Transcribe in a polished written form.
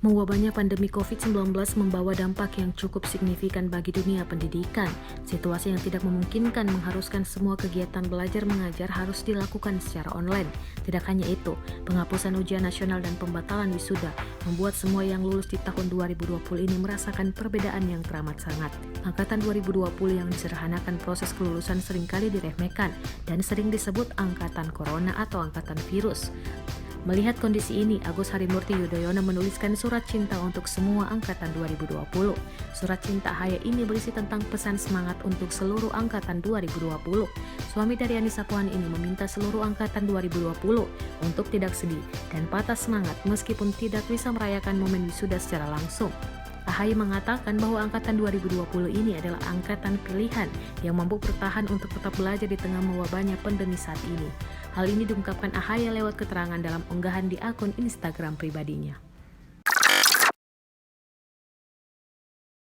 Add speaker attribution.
Speaker 1: Mewabahnya pandemi COVID-19 membawa dampak yang cukup signifikan bagi dunia pendidikan. Situasi yang tidak memungkinkan mengharuskan semua kegiatan belajar mengajar harus dilakukan secara online. Tidak hanya itu, penghapusan ujian nasional dan pembatalan wisuda membuat semua yang lulus di tahun 2020 ini merasakan perbedaan yang teramat sangat. Angkatan 2020 yang disederhanakan proses kelulusan seringkali diremehkan dan sering disebut angkatan corona atau angkatan virus. Melihat kondisi ini, Agus Harimurti Yudhoyono menuliskan surat cinta untuk semua angkatan 2020. Surat cinta AHY ini berisi tentang pesan semangat untuk seluruh angkatan 2020. Suami dari Anissa Pohan ini meminta seluruh angkatan 2020 untuk tidak sedih dan patah semangat meskipun tidak bisa merayakan momen wisuda secara langsung. AHY mengatakan bahwa angkatan 2020 ini adalah angkatan pilihan yang mampu bertahan untuk tetap belajar di tengah mewabahnya pandemi saat ini. Hal ini diungkapkan AHY lewat keterangan dalam unggahan di akun Instagram pribadinya.